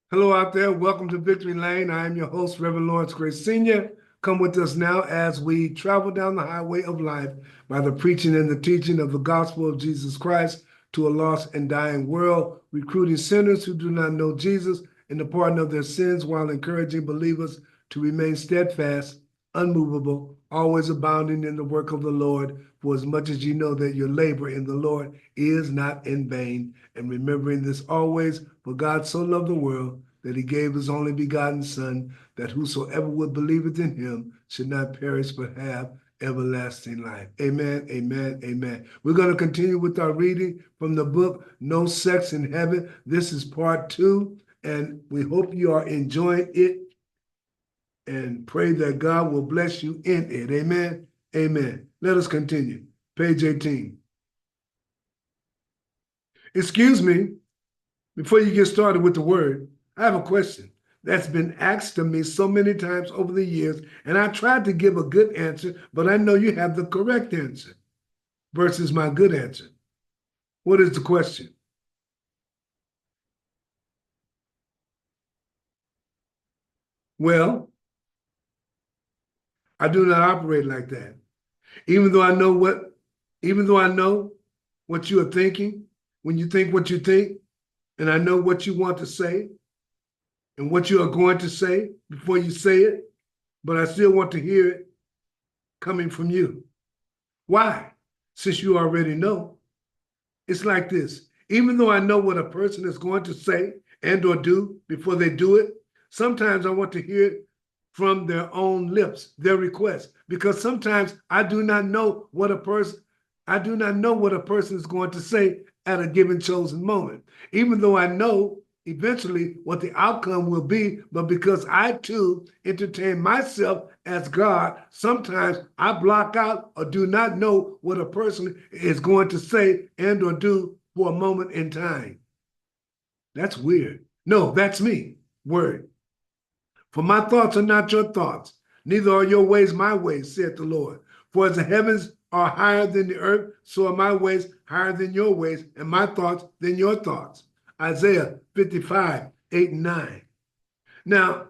Hello out there. Welcome to Victory Lane. I am your host, Reverend Lawrence Gray Sr. Come with us now as we travel down the highway of life by the preaching and the teaching of the gospel of Jesus Christ to a lost and dying world, recruiting sinners who do not know Jesus in the pardon of their sins while encouraging believers to remain steadfast, unmovable, always abounding in the work of the Lord, for as much as you know that your labor in the Lord is not in vain. And remembering this always, for God so loved the world that he gave his only begotten Son, that whosoever would believeth in him should not perish but have everlasting life. Amen, amen, amen. We're going to continue with our reading from the book, No Sex in Heaven. This is part 2, and we hope you are enjoying it and pray that God will bless you in it. Amen, amen. Let us continue. Page 18. Excuse me, before you get started with the word, I have a question that's been asked to me so many times over the years, and I tried to give a good answer, but I know you have the correct answer versus my good answer. What is the question? Well, I do not operate like that. Even though I know what you are thinking when you think what you think, and I know what you want to say and what you are going to say before you say it, but I still want to hear it coming from you. Why? Since you already know. It's like this. Even though I know what a person is going to say and or do before they do it, sometimes I want to hear it from their own lips, their request, because sometimes I do not know what a person is going to say at a given chosen moment. Even though I know eventually what the outcome will be, but because I too entertain myself as God, sometimes I block out or do not know what a person is going to say and or do for a moment in time. That's weird. No, that's me. Word. For my thoughts are not your thoughts, neither are your ways my ways, saith the Lord. For as the heavens are higher than the earth, so are my ways higher than your ways, and my thoughts than your thoughts. Isaiah 55, 8 and 9. Now,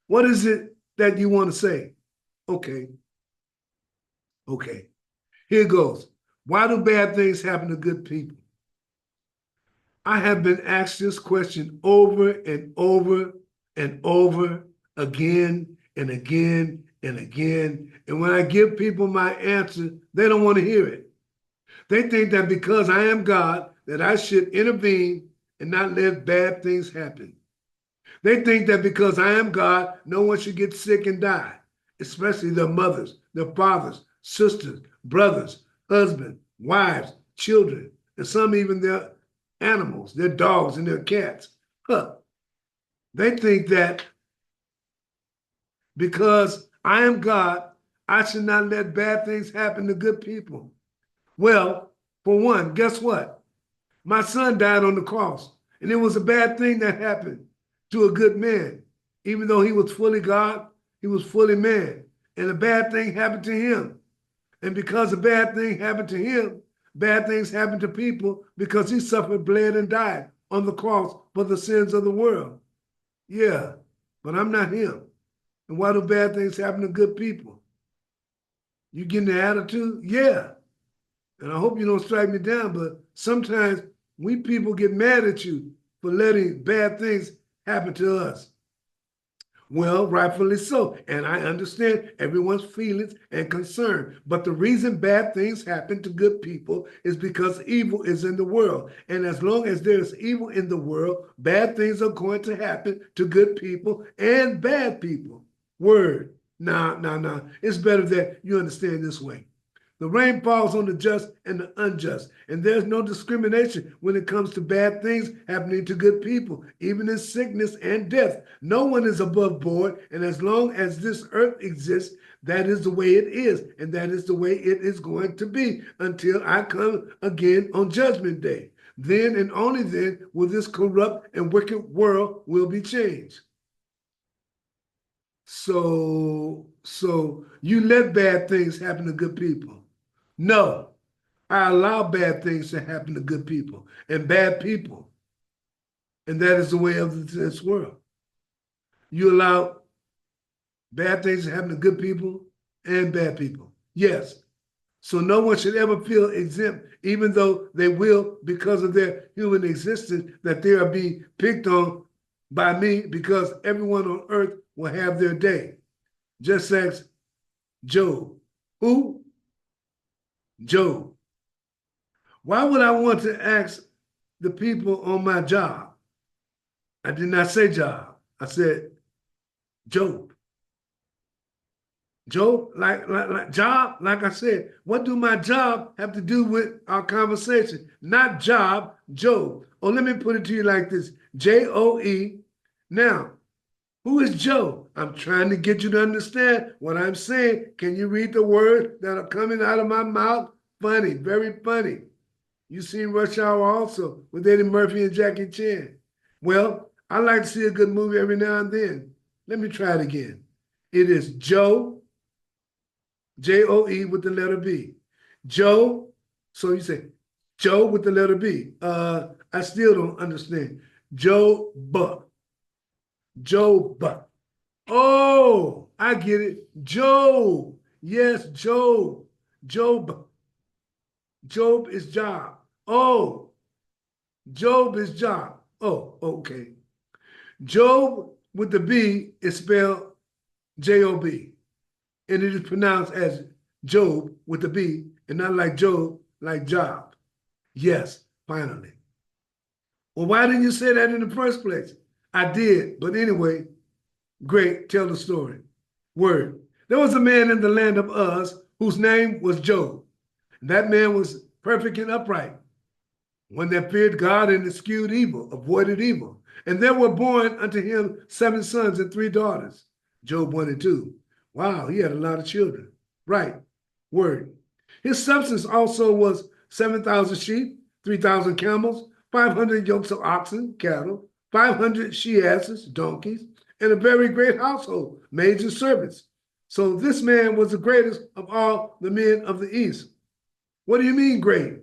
what is it that you want to say? Okay. Here goes. Why do bad things happen to good people? I have been asked this question over and over and over again and again and again. And when I give people my answer, they don't want to hear it. They think that because I am God, that I should intervene and not let bad things happen. They think that because I am God, no one should get sick and die, especially their mothers, their fathers, sisters, brothers, husbands, wives, children, and some even their animals, their dogs and their cats. They think that because I am God, I should not let bad things happen to good people. Well, for one, guess what? My son died on the cross, and it was a bad thing that happened to a good man. Even though he was fully God, he was fully man. And a bad thing happened to him. And because a bad thing happened to him, bad things happened to people because he suffered, bled, and died on the cross for the sins of the world. Yeah, but I'm not him. And why do bad things happen to good people? You getting the attitude? Yeah. And I hope you don't strike me down, but sometimes we people get mad at you for letting bad things happen to us. Well, rightfully so. And I understand everyone's feelings and concern. But the reason bad things happen to good people is because evil is in the world. And as long as there's evil in the world, bad things are going to happen to good people and bad people. Word. Nah. It's better that you understand this way. The rain falls on the just and the unjust, and there's no discrimination when it comes to bad things happening to good people, even in sickness and death. No one is above board, and as long as this earth exists, that is the way it is, and that is the way it is going to be until I come again on Judgment Day. Then and only then will this corrupt and wicked world will be changed. So you let bad things happen to good people. No, I allow bad things to happen to good people and bad people. And that is the way of this world. You allow bad things to happen to good people and bad people. Yes. So no one should ever feel exempt, even though they will, because of their human existence, that they are being picked on by me, because everyone on earth will have their day. Just as Job. Who? Job. Why would I want to ask the people on my job? I did not say job. I said Job. Job, like job, like I said, what do my job have to do with our conversation? Not job, Job. Or let me put it to you like this, Joe. Now, who is Job? I'm trying to get you to understand what I'm saying. Can you read the words that are coming out of my mouth? Funny, very funny. You seen Rush Hour also with Eddie Murphy and Jackie Chan. Well, I like to see a good movie every now and then. Let me try it again. It is Joe, Joe with the letter B. Joe, so you say Joe with the letter B. I still don't understand. Job. Job. Oh, I get it. Job. Yes, Job. Job. Job is job. Oh, Job is job. Oh, okay. Job with the B is spelled J-O-B. And it is pronounced as Job with the B, and not like Job, like job. Yes, finally. Well, why didn't you say that in the first place? I did, but anyway, great, tell the story. Word. There was a man in the land of Uz whose name was Job. That man was perfect and upright, one that feared God and eschewed evil, avoided evil. And there were born unto him 7 sons and 3 daughters. Job 1 and 2. Wow, he had a lot of children. Right. Word. His substance also was 7,000 sheep, 3,000 camels, 500 yokes of oxen, cattle, 500 she-asses, donkeys, and a very great household, maids and servants. So this man was the greatest of all the men of the East. What do you mean great?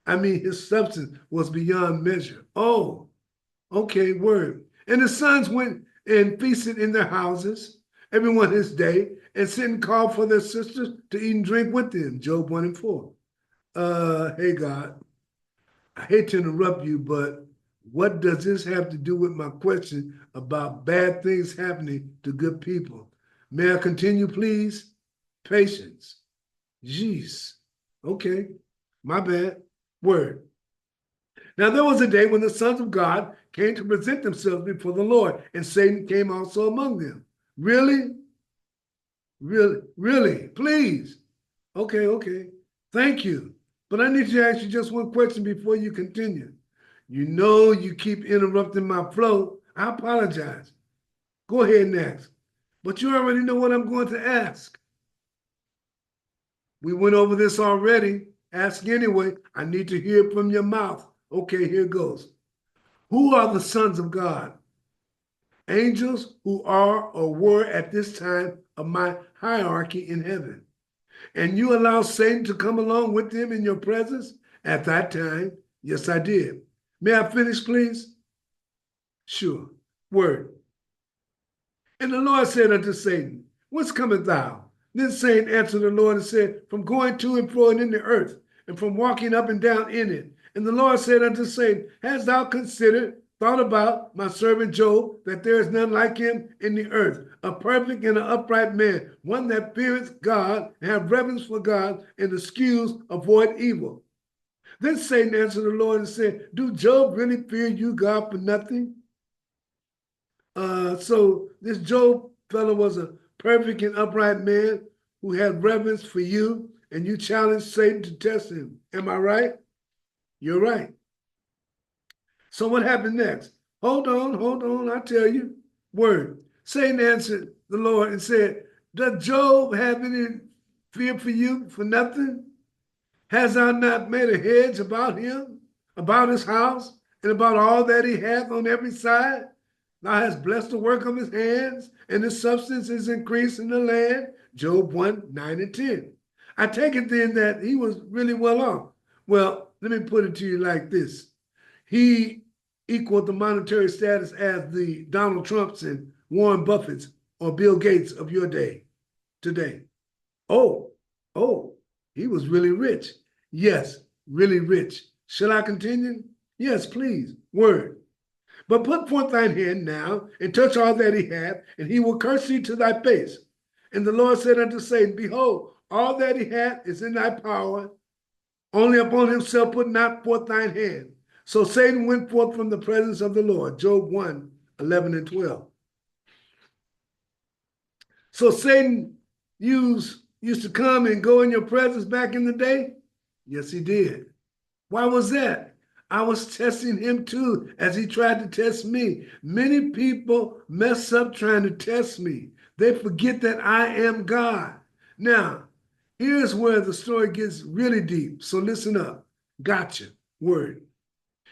I mean his substance was beyond measure. Oh, okay, word. And his sons went and feasted in their houses, everyone his day, and sent and called for their sisters to eat and drink with them. Job 1 and 4. Hey God, I hate to interrupt you, but what does this have to do with my question about bad things happening to good people? May I continue, please? Patience. Jeez. Okay, my bad. Word. Now there was a day when the sons of God came to present themselves before the Lord, and Satan came also among them. Really? Really? Please. Okay. Thank you. But I need to ask you just one question before you continue. You know you keep interrupting my flow. I apologize. Go ahead and ask. But you already know what I'm going to ask. We went over this already. Ask anyway. I need to hear it from your mouth. Okay, here goes. Who are the sons of God? Angels who are or were at this time of my hierarchy in heaven. And you allow Satan to come along with them in your presence? At that time, yes, I did. May I finish, please? Sure. Word. And the Lord said unto Satan, whence comest thou? Then Satan answered the Lord and said, from going to and fro in the earth, and from walking up and down in it. And the Lord said unto Satan, hast thou considered, thought about my servant Job, that there is none like him in the earth, a perfect and an upright man, one that feareth God and have reverence for God and eschews, avoid evil. Then Satan answered the Lord and said, do Job really fear you, God, for nothing? So this Job fellow was a perfect and upright man who had reverence for you, and you challenged Satan to test him. Am I right? You're right. So what happened next? Hold on, I tell you. Word. Satan answered the Lord and said, does Job have any fear for you for nothing? Has thou not made a hedge about him, about his house, and about all that he hath on every side? Thou hast blessed the work of his hands, and his substance is increased in the land. Job 1, 9 and 10. I take it then that he was really well off. Well, let me put it to you like this. He equaled the monetary status as the Donald Trumps and Warren Buffett's or Bill Gates of your day today. Oh, he was really rich. Yes, really rich. Shall I continue? Yes, please. Word. But put forth thine hand now, and touch all that he hath, and he will curse thee to thy face. And the Lord said unto Satan, Behold, all that he hath is in thy power, only upon himself put not forth thine hand. So Satan went forth from the presence of the Lord. Job 1, 11 and 12. So Satan used to come and go in your presence back in the day? Yes, he did. Why was that? I was testing him too as he tried to test me. Many people mess up trying to test me. They forget that I am God. Now, here's where the story gets really deep. So listen up. Gotcha. Word.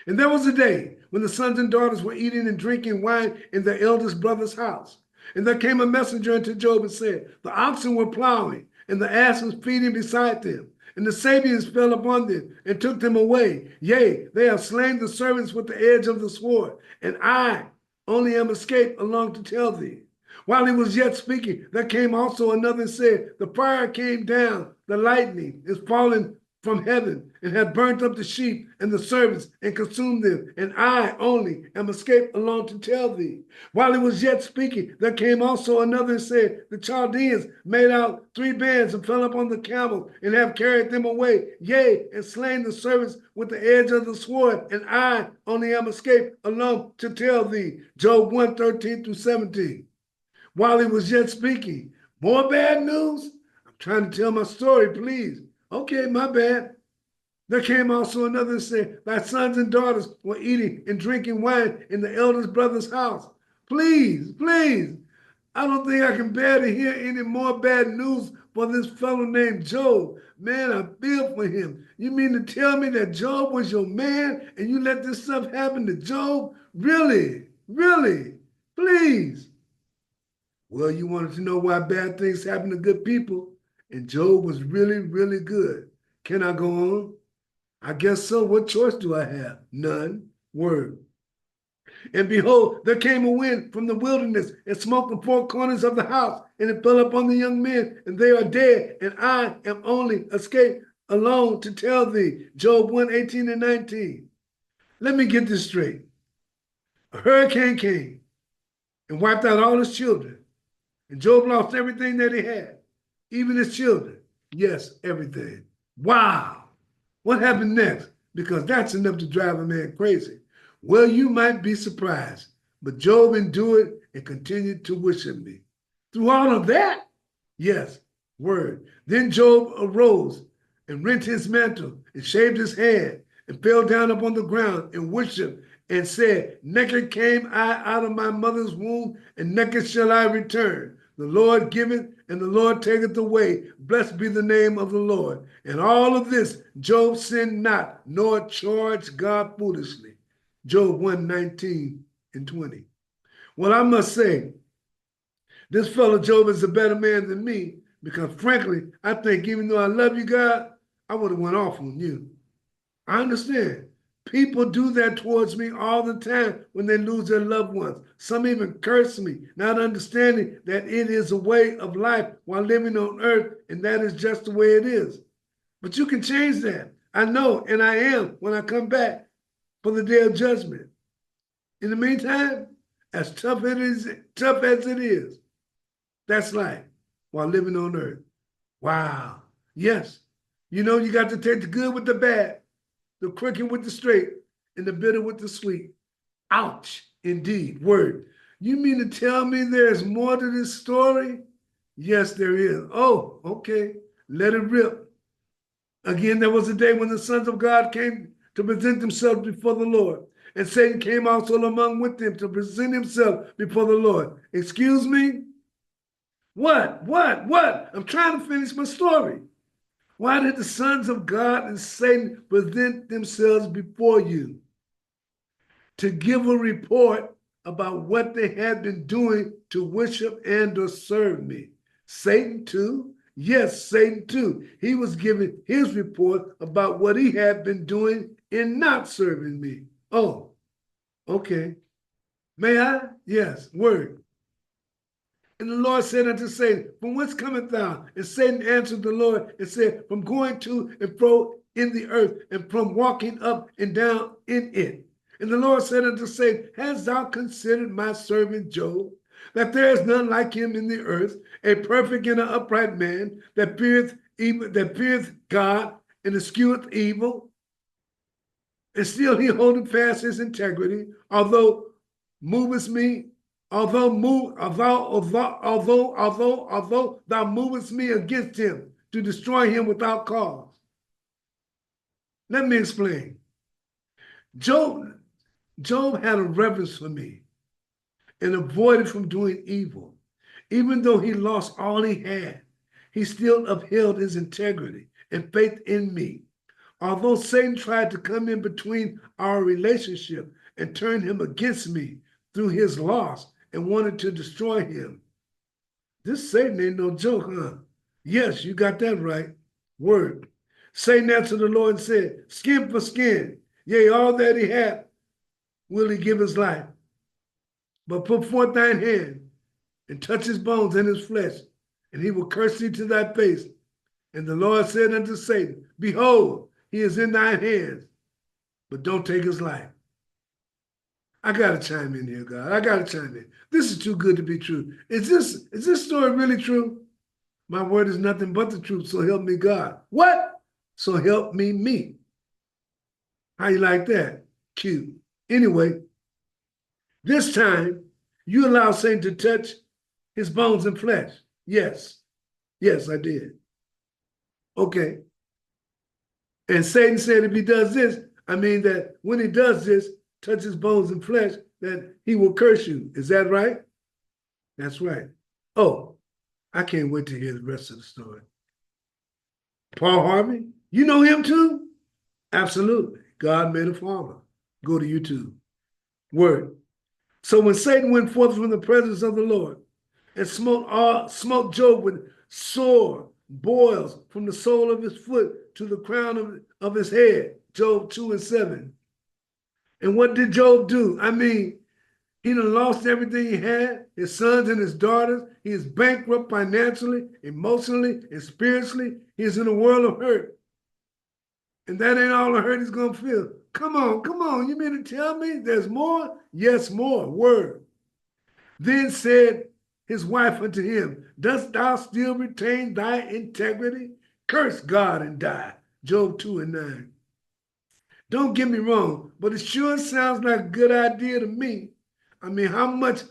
And there was a day when the sons and daughters were eating and drinking wine in their eldest brother's house. And there came a messenger unto Job and said, The oxen were plowing, and the ass was feeding beside them. And the Sabians fell upon them and took them away. Yea, they have slain the servants with the edge of the sword, and I only am escaped along to tell thee. While he was yet speaking, there came also another and said, The fire came down, the lightning is fallen from heaven, and had burnt up the sheep and the servants and consumed them, and I only am escaped along to tell thee. While he was yet speaking, there came also another and said, The Chaldeans made out 3 bands and fell upon the camels and have carried them away, yea, and slain the servants with the edge of the sword, and I only am escaped along to tell thee. Job 1, 13 through 17. While he was yet speaking, more bad news? I'm trying to tell my story, please. Okay, my bad. There came also another and said, Thy sons and daughters were eating and drinking wine in the eldest brother's house. Please, please. I don't think I can bear to hear any more bad news for this fellow named Job. Man, I feel for him. You mean to tell me that Job was your man and you let this stuff happen to Job? Really? Really? Please. Well, you wanted to know why bad things happen to good people, and Job was really, really good. Can I go on? I guess so. What choice do I have? None. Word. And behold, there came a wind from the wilderness and smote the 4 corners of the house, and it fell upon the young men, and they are dead, and I am only escaped alone to tell thee. Job 1, 18 and 19. Let me get this straight. A hurricane came and wiped out all his children. And Job lost everything that he had, even his children. Yes, everything. Wow. What happened next? Because that's enough to drive a man crazy. Well, you might be surprised, but Job endured and continued to worship me. Through all of that? Yes, word. Then Job arose and rent his mantle and shaved his head and fell down upon the ground and worshiped and said, Naked came I out of my mother's womb, and naked shall I return. The Lord giveth, and the Lord taketh away. Blessed be the name of the Lord. And all of this, Job sinned not, nor charged God foolishly. Job 1, 19 and 20. Well, I must say, this fellow Job is a better man than me, because frankly, I think even though I love you, God, I would have went off on you. I understand. People do that towards me all the time when they lose their loved ones. Some even curse me, not understanding that it is a way of life while living on earth, and that is just the way it is. But you can change that. I know, and I am when I come back for the day of judgment. In the meantime, as tough as it is, that's life while living on earth. Wow. Yes. You know, you got to take the good with the bad, the crooked with the straight, and the bitter with the sweet. Ouch, indeed, word. You mean to tell me there's more to this story? Yes, there is. Oh, okay, let it rip. Again, there was a day when the sons of God came to present themselves before the Lord, and Satan came also among with them to present himself before the Lord. Excuse me? What? I'm trying to finish my story. Why did the sons of God and Satan present themselves before you? To give a report about what they had been doing to worship and or serve me. Satan too? Yes, Satan too. He was giving his report about what he had been doing in not serving me. Oh, okay. May I? Yes, word. And the Lord said unto Satan, from whence cometh thou? And Satan answered the Lord and said, from going to and fro in the earth, and from walking up and down in it. And the Lord said unto Satan, hast thou considered my servant Job, that there is none like him in the earth, a perfect and an upright man, that feareth God, and escheweth evil? And still he holdeth fast his integrity, although thou movest me against him to destroy him without cause. Let me explain. Job had a reverence for me and avoided from doing evil. Even though he lost all he had, he still upheld his integrity and faith in me. Although Satan tried to come in between our relationship and turn him against me through his loss and wanted to destroy him. This Satan ain't no joke, huh? Yes, you got that right. Word. Satan answered the Lord and said, skin for skin, yea, all that he hath will he give his life. But put forth thine hand and touch his bones and his flesh, and he will curse thee to thy face. And the Lord said unto Satan, behold, he is in thine hands, but don't take his life. I gotta chime in here, God. I gotta chime in. This is too good to be true. Is this story really true? My word is nothing but the truth, so help me God. What? So help me. How you like that? Cute. Anyway, this time you allow Satan to touch his bones and flesh. Yes, I did. Okay. And Satan said if he does this, I mean that when he does this, touch his bones and flesh, that he will curse you. Is that right? That's right. Oh, I can't wait to hear the rest of the story. Paul Harvey, you know him too? Absolutely. God made a farmer. Go to YouTube. Word. So when Satan went forth from the presence of the Lord and smote Job with sore boils from the sole of his foot to the crown of his head, Job 2:7. And what did Job do? I mean, he done lost everything he had, his sons and his daughters. He is bankrupt financially, emotionally, and spiritually. He is in a world of hurt. And that ain't all the hurt he's going to feel. Come on. You mean to tell me there's more? Yes, more. Word. Then said his wife unto him, dost thou still retain thy integrity? Curse God and die. Job 2:9. Don't get me wrong, but it sure sounds like a good idea to me. I mean, how much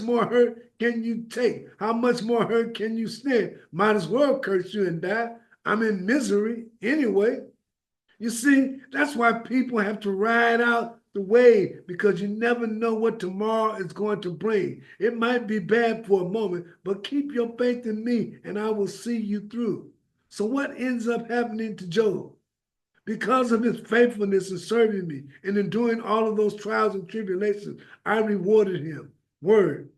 more hurt can you take? How much more hurt can you stand? Might as well curse you and die. I'm in misery anyway. You see, that's why people have to ride out the wave, because you never know what tomorrow is going to bring. It might be bad for a moment, but keep your faith in me and I will see you through. So what ends up happening to Job? Because of his faithfulness in serving me and in doing all of those trials and tribulations, I rewarded him. Word.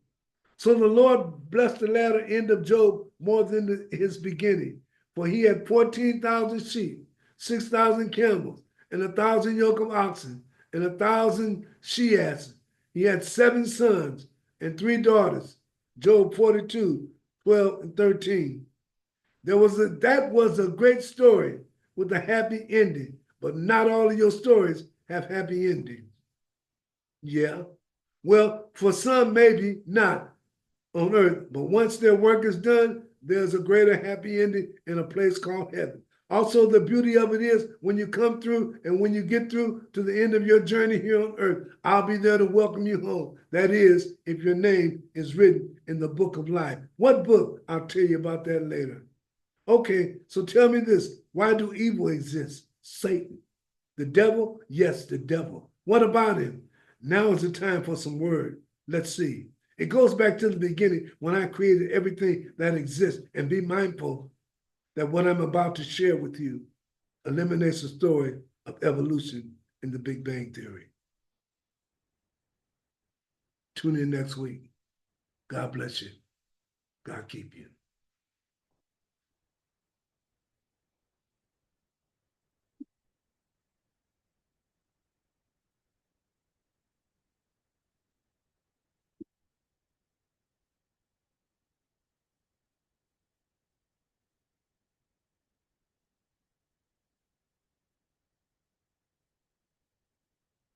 So the Lord blessed the latter end of Job more than his beginning, for he had 14,000 sheep, 6,000 camels, and 1,000 yoke of oxen, and 1,000 she-asses. He had 7 sons and 3 daughters. Job 42:12-13. That was a great story with a happy ending, but not all of your stories have happy endings. Yeah. Well, for some, maybe not on earth, but once their work is done, there's a greater happy ending in a place called heaven. Also, the beauty of it is when you come through and when you get through to the end of your journey here on earth, I'll be there to welcome you home. That is, if your name is written in the book of life. What book? I'll tell you about that later. Okay, so tell me this. Why do evil exist? Satan. The devil? Yes, the devil. What about him? Now is the time for some word. Let's see. It goes back to the beginning when I created everything that exists. And be mindful that what I'm about to share with you eliminates the story of evolution in the Big Bang Theory. Tune in next week. God bless you. God keep you.